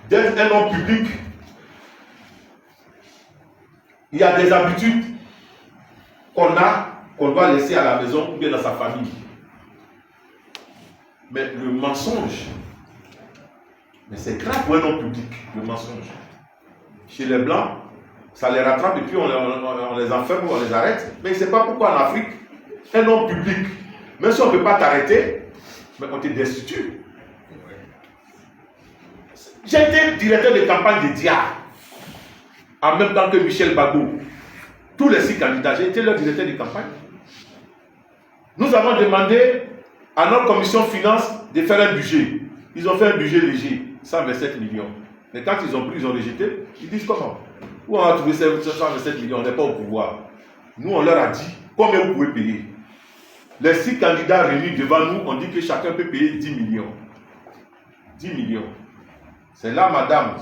d'être un homme public, il y a des habitudes qu'on doit laisser à la maison ou bien dans sa famille. Mais le mensonge, mais c'est grave pour un homme public, le mensonge. Chez les Blancs, ça les rattrape et puis on les enferme ou on les arrête. Mais je ne sais pas pourquoi en Afrique, un homme public, même si on ne peut pas t'arrêter, mais on te destitue. J'ai été directeur de campagne de DIA, en même temps que Michel Bagou. Tous les 6 candidats, j'ai été leur directeur de campagne. Nous avons demandé à notre commission finance de faire un budget. Ils ont fait un budget léger, 127 millions. Mais quand ils ont pris, ils ont rejeté, ils disent comment? Où on a trouvé 127 millions? On n'est pas au pouvoir. Nous, on leur a dit combien vous pouvez payer. Les 6 candidats réunis devant nous ont dit que chacun peut payer 10 millions. 10 millions. C'est là, madame,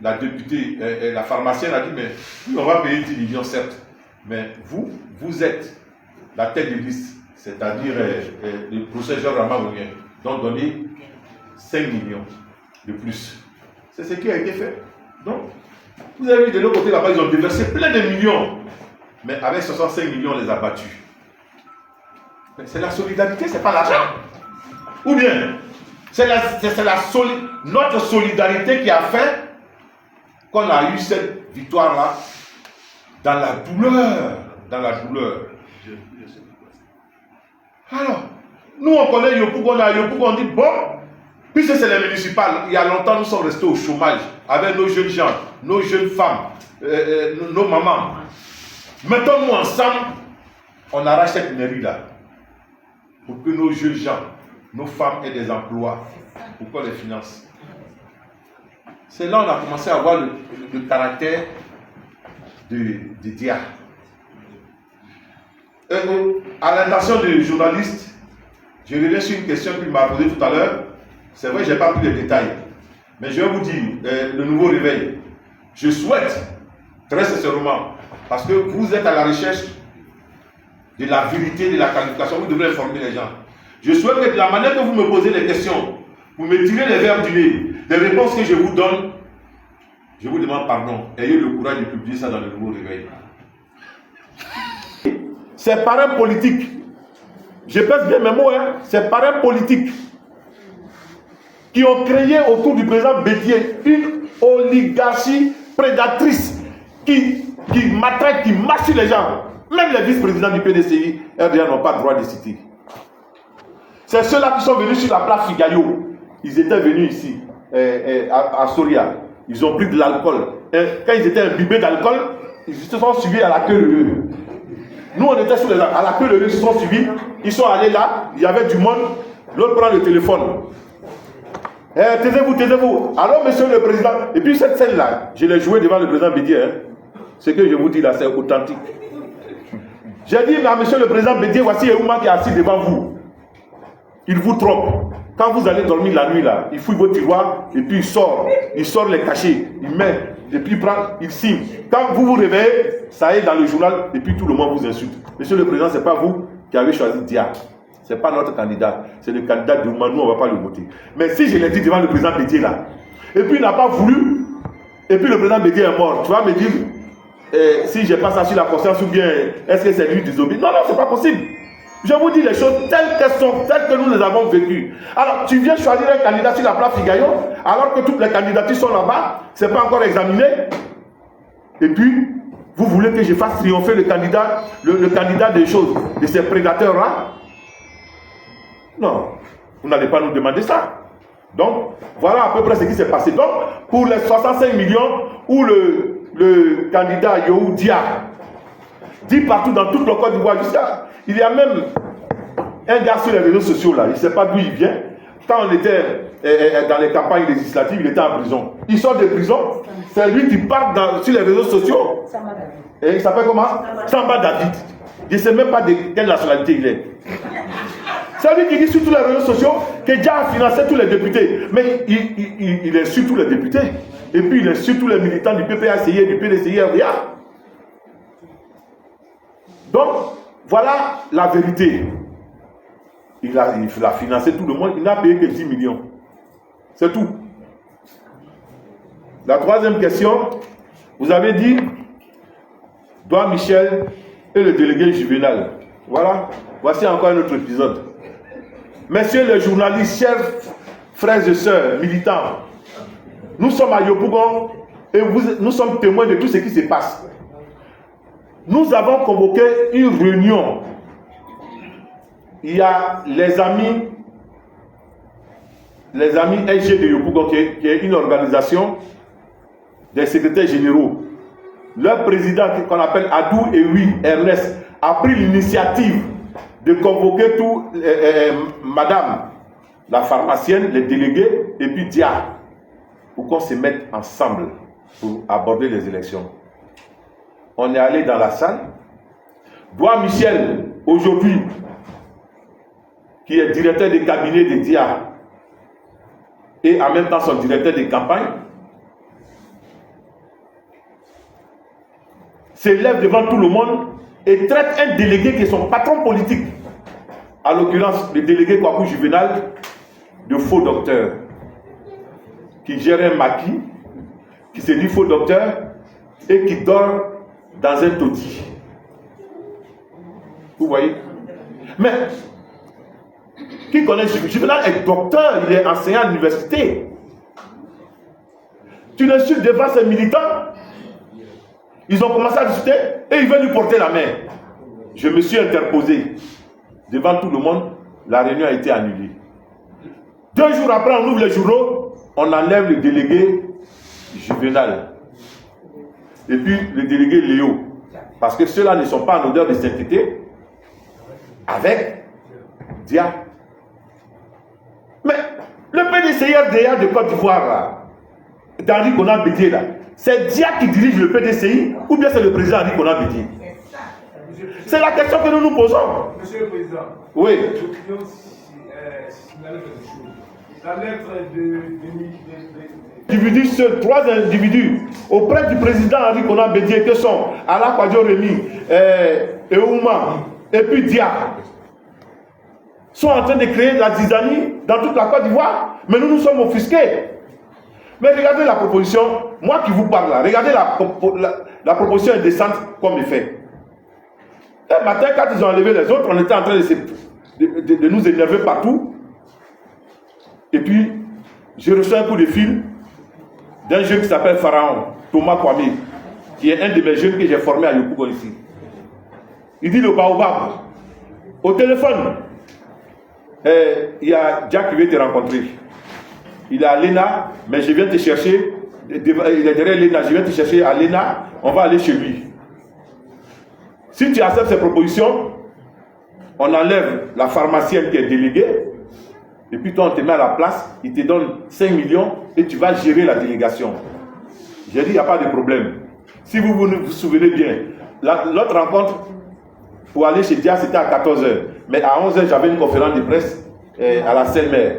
la députée, la pharmacienne a dit, mais oui, on va payer 10 millions, certes. Mais vous êtes la tête de liste, c'est-à-dire le professeur Ramamourien. Donc, donnez 5 millions de plus. C'est ce qui a été fait. Donc, vous avez vu de l'autre côté là-bas, ils ont déversé plein de millions. Mais avec 65 millions, on les a battus. C'est la solidarité, c'est pas l'argent. Ou bien, c'est notre solidarité qui a fait qu'on a eu cette victoire-là dans la douleur. Dans la douleur. Alors, nous on connaît Yopougon, on dit bon, puisque c'est les municipales, il y a longtemps nous sommes restés au chômage avec nos jeunes gens, nos jeunes femmes, nos mamans. Mettons-nous ensemble, on arrache cette mairie-là pour que nos jeunes gens, nos femmes aient des emplois, pour qu'on les finance. C'est là qu'on a commencé à voir le caractère de DIA. À l'intention du journaliste, je reviens sur une question qu'il m'a posée tout à l'heure. C'est vrai, je n'ai pas pris les détails. Mais je vais vous dire, le nouveau réveil. Je souhaite, très sincèrement, parce que vous êtes à la recherche de la vérité, de la qualification, vous devez informer les gens. Je souhaite que de la manière que vous me posez les questions, vous me tirez les verbes du nez, les réponses que je vous donne, je vous demande pardon. Ayez le courage de publier ça dans le nouveau réveil. C'est par un politique. Je pèse bien mes mots, hein. C'est par un politique qui ont créé autour du président Bédié une oligarchie prédatrice qui matraque, qui marche sur les gens. Même les vice-présidents du PDCI, RDA n'ont pas le droit de citer. C'est ceux-là qui sont venus sur la place Figayo. Ils étaient venus ici, à Soria. Ils ont pris de l'alcool. Quand ils étaient imbibés d'alcool, ils se sont suivis à la queue de l'œil. Nous, on était sur les à la queue de l'œil, ils se sont suivis. Ils sont allés là, il y avait du monde. L'autre prend le téléphone. Taisez-vous, taisez-vous. Alors, monsieur le président, et puis cette scène-là, je l'ai jouée devant le président Bédié. Hein. Ce que je vous dis là, c'est authentique. J'ai dit à monsieur le président Bédié, voici Eouma qui est assis devant vous. Il vous trompe. Quand vous allez dormir la nuit là, il fouille vos tiroirs et puis il sort les cachets, il met, et puis il prend, il signe. Quand vous vous réveillez, ça est dans le journal et puis tout le monde vous insulte. Monsieur le président, ce n'est pas vous qui avez choisi DIA. Ce n'est pas notre candidat. C'est le candidat de Oumanou, on ne va pas le voter. Mais si je l'ai dit devant le président Bédié là, et puis il n'a pas voulu, et puis le président Bédié est mort, tu vas me dire, si je n'ai pas ça sur la conscience ou bien est-ce que c'est lui désobéi? Non, non, ce n'est pas possible. Je vous dis les choses telles qu'elles sont, telles que nous les avons vécues. Alors, tu viens choisir un candidat sur la place Figayo, alors que toutes les candidatures sont là-bas, ce n'est pas encore examiné. Et puis, vous voulez que je fasse triompher le candidat des choses, de ces prédateurs-là? Non, vous n'allez pas nous demander ça. Donc, voilà à peu près ce qui s'est passé. Donc, pour les 65 millions, où le candidat Yahou Dia dit partout dans toute le Côte d'Ivoire, jusqu'à... Il y a même un gars sur les réseaux sociaux là, il ne sait pas d'où il vient. Quand on était dans les campagnes législatives, il était en prison. Il sort de prison, c'est lui qui part sur les réseaux sociaux. Et il s'appelle comment? Samba David. Je ne sais même pas de quelle nationalité il est. C'est lui qui dit sur tous les réseaux sociaux que Dia a financé tous les députés. Mais il est sur tous les députés. Et puis il est sur tous les militants du PPACI, du PDCI, RDA. Donc, voilà la vérité. Il a financé tout le monde, il n'a payé que 10 millions. C'est tout. La troisième question, vous avez dit, Doigt Michel et le délégué Juvenal. Voilà, voici encore un autre épisode. Messieurs les journalistes, chers frères et sœurs, militants, nous sommes à Yopougon et nous sommes témoins de tout ce qui se passe. Nous avons convoqué une réunion. Il y a les amis SG de Yopougon, qui est une organisation des secrétaires généraux. Leur président, qu'on appelle Adou Ewi Ernest, a pris l'initiative de convoquer tout, madame, la pharmacienne, les délégués, et puis Dia, pour qu'on se mette ensemble pour aborder les élections. On est allé dans la salle. Doigt Michel, aujourd'hui, qui est directeur de cabinet de Dia, et en même temps son directeur de campagne, s'élève devant tout le monde et traite un délégué qui est son patron politique, à l'occurrence le délégué Kwaku Juvenal, de faux docteur, qui gère un maquis, qui se dit faux docteur et qui dort dans un taudis. Vous voyez? Mais qui connaît Juvenal est docteur, il est enseignant à l'université. Tu l'insultes devant ces militants. Ils ont commencé à discuter et ils veulent lui porter la main. Je me suis interposé devant tout le monde. La réunion a été annulée. 2 jours après, on ouvre les journaux, on enlève le délégué Juvenal et puis le délégué Léo, parce que ceux-là ne sont pas en odeur de sainteté avec Dia. Mais le PDCI-RDA de Côte d'Ivoire, d'Henri Konan Bédié, là, c'est Dia qui dirige le PDCI ou bien c'est le président Henri Konan Bédié? C'est la question que nous nous posons. Monsieur le Président, oui. La lettre de individus seuls, 3 individus auprès du président Henri Konan Bédié, que sont Ala Kwadjo Rémy, Eouma et puis Dia, sont en train de créer la zizanie dans toute la Côte d'Ivoire, mais nous nous sommes offusqués. Mais regardez la proposition, moi qui vous parle là, regardez la proposition indécente comme il fait. Un matin, quand ils ont enlevé les autres, on était en train de nous énerver partout. Et puis, je reçois un coup de fil d'un jeune qui s'appelle Pharaon, Thomas Kwame, qui est un de mes jeunes que j'ai formé à Yopougon ici. Il dit le baobab. Au téléphone, il y a Jack qui veut te rencontrer. Il est à l'ENA, mais je viens te chercher. Il est derrière l'ENA, je viens te chercher à l'ENA, on va aller chez lui. Si tu acceptes ces propositions, on enlève la pharmacienne qui est déléguée, et puis toi on te met à la place, il te donne 5 millions et tu vas gérer la délégation. J'ai dit, il n'y a pas de problème. Si vous vous souvenez bien, l'autre rencontre pour aller chez Dia, c'était à 14h. Mais à 11h, j'avais une conférence de presse à la Seine-Mère.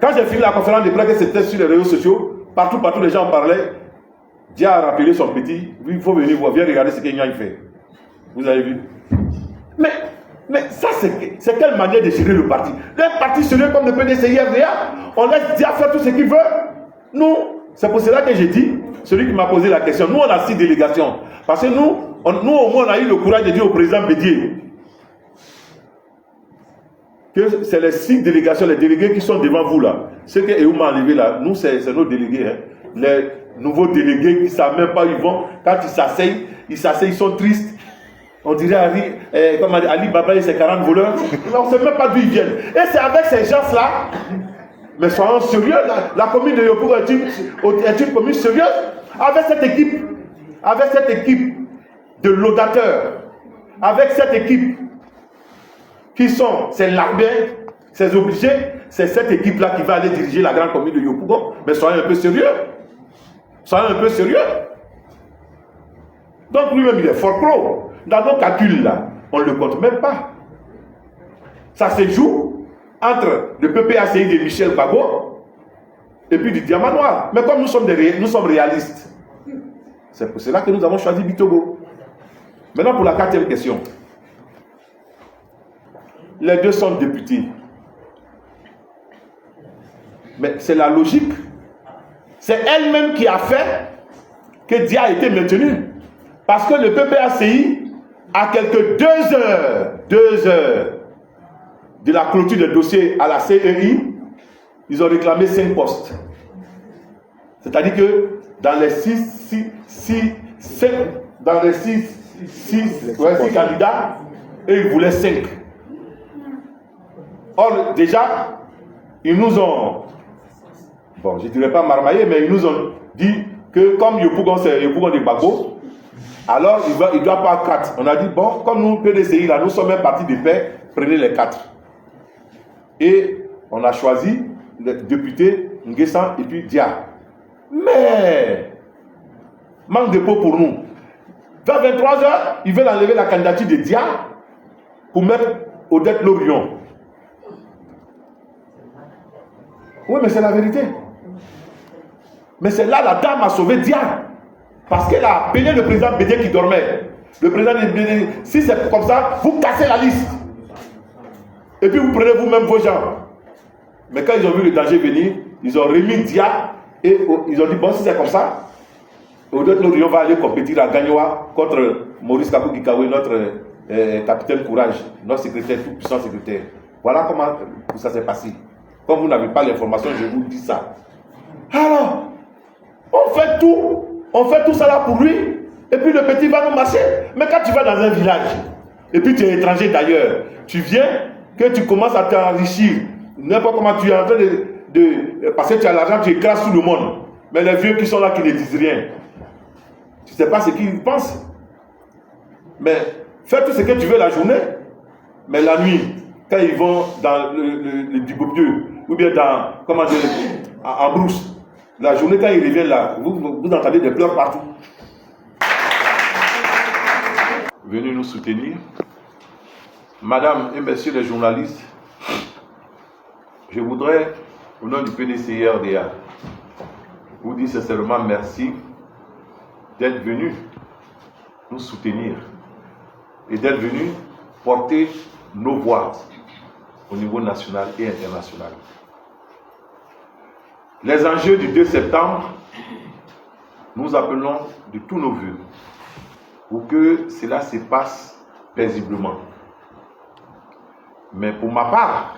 Quand j'ai fini la conférence de presse, c'était sur les réseaux sociaux, partout les gens parlaient. Dia a rappelé son petit, il faut venir voir, viens regarder ce qu'il fait. Vous avez vu? Mais ça, c'est quelle manière de gérer le parti? Un parti sérieux comme le PDCI-RDA, on laisse Dia faire tout ce qu'il veut. Nous, c'est pour cela que j'ai dit, celui qui m'a posé la question, nous on a 6 délégations. Parce que nous au moins on a eu le courage de dire au président Bédié que c'est les 6 délégations, les délégués qui sont devant vous là. Ceux que Eouma a enlevé là, nous c'est nos délégués. Hein. Les nouveaux délégués qui ne savent même pas où ils vont, quand ils s'asseyent, ils sont tristes. On dirait Ali Baba et ses 40 voleurs. On ne sait même pas d'où ils viennent. Et c'est avec ces gens-là, mais soyons sérieux, la commune de Yopougon est une commune sérieuse. Avec cette équipe de laudateurs, avec cette équipe qui sont ces larbins, ces obligés, c'est cette équipe-là qui va aller diriger la grande commune de Yopougon. Mais soyons un peu sérieux. Soyons un peu sérieux. Donc lui-même, il est fort pro. Dans nos calculs là, on ne le compte même pas. Ça se joue entre le PPACI de Michel Bago et puis du Diamant Noir. Mais comme nous sommes réalistes, c'est pour cela que nous avons choisi Bitogo. Maintenant pour la 4e question. Les 2 sont députés. Mais c'est la logique. c'est elle-même qui a fait que Dia a été maintenu. Parce que le PPACI, à quelques 2 heures de la clôture des dossiers à la CEI, ils ont réclamé 5 postes. C'est-à-dire que dans les 6 candidats, eux, ils voulaient 5. Or, déjà, ils nous ont, bon, je ne dirais pas marmaillé, mais ils nous ont dit que comme Yopougon, c'est Yopougon de Gbagbo, alors il ne doit pas 4. On a dit, bon, comme nous, PDCI, là, nous sommes un parti de paix, prenez les 4. Et on a choisi le député Nguessan et puis Dia. Mais, manque de peau pour nous. Vers 23h, ils veulent enlever la candidature de Dia pour mettre Odette Lorion. Oui, mais c'est la vérité. Mais c'est là la dame a sauvé Dia. Parce qu'elle a appelé le président Bédié qui dormait. Le président Bédié, si c'est comme ça, vous cassez la liste. Et puis vous prenez vous-même vos gens. Mais quand ils ont vu le danger venir, ils ont remis Dia et ils ont dit, bon, si c'est comme ça, Odette Lorion va aller compétir à Gagnoa contre Maurice Kakou Gikawe, notre capitaine Courage, notre secrétaire, tout puissant secrétaire. Voilà comment ça s'est passé. Comme vous n'avez pas l'information, je vous dis ça. Alors, on fait tout ça là pour lui, et puis le petit va nous marcher. Mais quand tu vas dans un village, et puis tu es étranger d'ailleurs, tu viens, que tu commences à t'enrichir, n'importe comment tu es en train parce que tu as l'argent, tu écrases tout le monde. Mais les vieux qui sont là, qui ne disent rien, tu ne sais pas ce qu'ils pensent. Mais fais tout ce que tu veux la journée, mais la nuit, quand ils vont dans le Dubopieux, ou bien dans, comment dire, en brousse, la journée quand ils reviennent là, vous entendez des pleurs partout. Venez nous soutenir. Madame et messieurs les journalistes, je voudrais, au nom du PDCI RDA, vous dire sincèrement merci d'être venus nous soutenir et d'être venus porter nos voix au niveau national et international. Les enjeux du 2 septembre, nous appelons de tous nos voeux pour que cela se passe paisiblement. Mais pour ma part,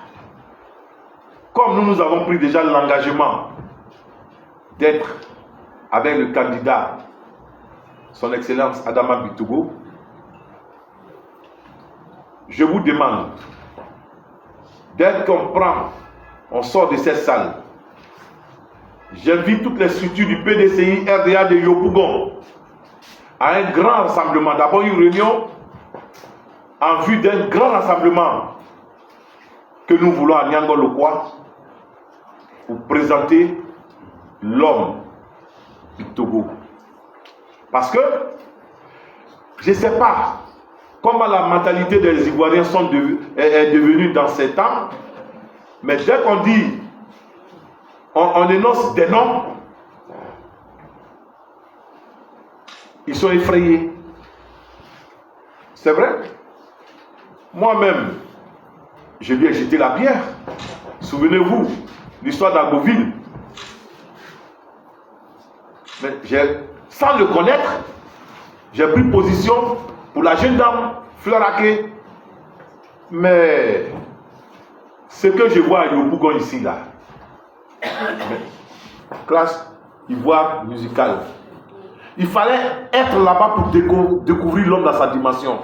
comme nous avons pris déjà l'engagement d'être avec le candidat, son Excellence Adama Bittogo, je vous demande, dès qu'on on sort de cette salle, j'invite toutes les structures du PDCI RDA de Yopougon à un grand rassemblement. D'abord une réunion en vue d'un grand rassemblement que nous voulons à Niangolokwa pour présenter l'homme du Togo. Parce que je ne sais pas comment la mentalité des Ivoiriens est devenue dans ces temps, mais dès qu'on dit, on énonce des noms, ils sont effrayés. C'est vrai. Moi-même, je lui ai jeté la pierre. Souvenez-vous, l'histoire d'Agboville. Mais sans le connaître, j'ai pris position pour la jeune dame Fleuraké. Mais ce que je vois à Yopougon ici, là, classe ivoire musicale, il fallait être là-bas pour découvrir l'homme dans sa dimension.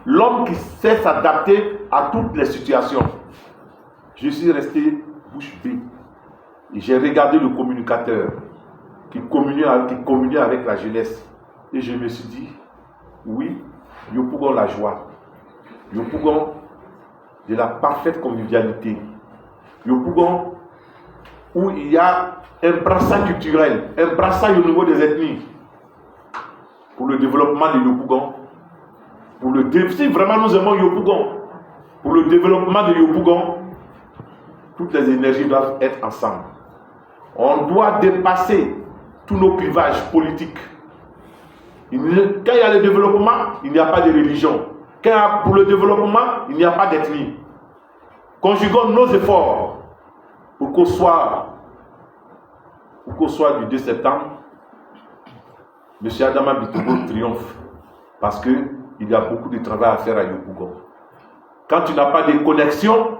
L'homme qui sait s'adapter à toutes les situations. Je suis resté bouche bée. Et j'ai regardé le communicateur qui communiait avec la jeunesse. Et je me suis dit, oui, Yopougon la joie. Yopougon de la parfaite convivialité. Yopougon où il y a un brassage culturel, un brassage au niveau des ethnies pour le développement de Yopougon. Si vraiment nous aimons Yopougon, pour le développement de Yopougon, toutes les énergies doivent être ensemble. On doit dépasser tous nos clivages politiques. Quand il y a le développement, il n'y a pas de religion. Pour le développement, il n'y a pas d'ethnie. Conjuguons nos efforts pour qu'on soit pour qu'au soir du 2 septembre, M. Adama Bitogo triomphe. Parce qu'il y a beaucoup de travail à faire à Yopougon. Quand tu n'as pas de connexion,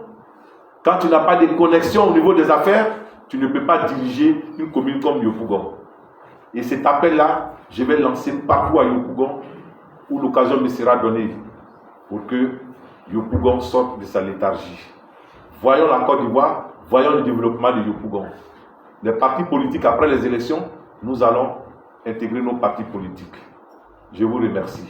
au niveau des affaires, tu ne peux pas diriger une commune comme Yopougon. Et cet appel-là, je vais lancer partout à Yopougon, où l'occasion me sera donnée pour que Yopougon sorte de sa léthargie. Voyons la Côte d'Ivoire, voyons le développement de Yopougon. Les partis politiques, après les élections, nous allons intégrer nos partis politiques. Je vous remercie.